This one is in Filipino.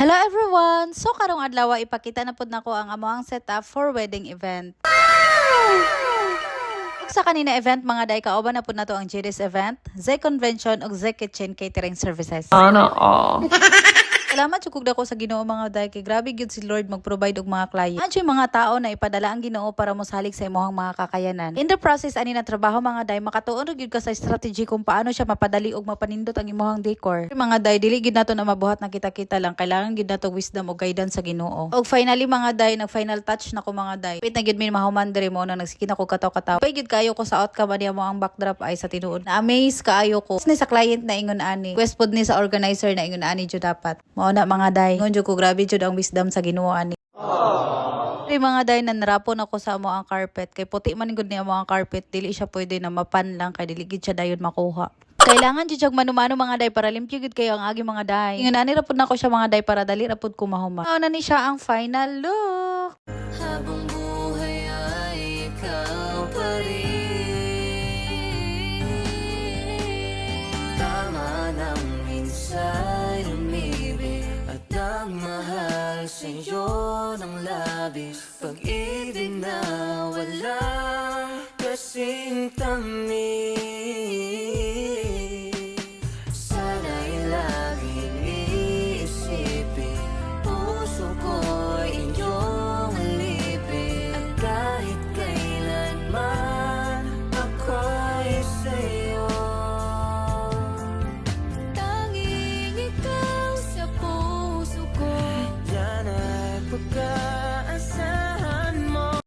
Hello everyone! So karong adlaw ipakita na pud nako ang amoang setup for wedding event. Ug sa kanina event mga day kauban na pud nato ang GDS event, Z Convention ug Z Kitchen Catering Services. Sana all. Salamat jud dako sa Ginoo mga day kay grabe gyud si Lord mag-provide og mga client. Adyo mga tao na ipadala ang Ginoo para mosalig sa imong mga kakayanan. In the process ani na trabaho mga day makatuon gyud ka sa strategy kung paano siya mapadali og mapanindot ang imong decor. Mga day dili gyud nato na mabuhat na kita-kita lang kailangan gyud nato wisdom ug guidance sa Ginoo. Ug finally mga day nag final touch na ko mga day. Pit na gyud mi mahuman diri mo nang nagsikina ko kataw-kataw. Pay gyud kayo ko sa outcome ani mo ang backdrop ay sa tinuod. Na amaze kaayo ko. Ni sa client na ingon ani. Request pod ni sa organizer na ingon ani jud dapat. Mao na mga day. Ngon jud ko grabe jud ang wisdom sa Ginoo ani. Ay mga day nanrapon ako sa amo ang carpet kay puti man gud ni amo ang carpet dili siya pwede na mapan lang kay dili gid siya dayon makuha. Kailangan jud jag manumano mga day para limpyo gid kayo ang agi mga day. Ingon ani ra pud nako siya mga day para dali ra pud ko mahuma. Mao na ni siya ang final look. Habang buhay ay ikaw pa rin. Tama nang minsan umibig at nagmahal sa'yo ng labis. Pag-ibig na walang kasing tamis.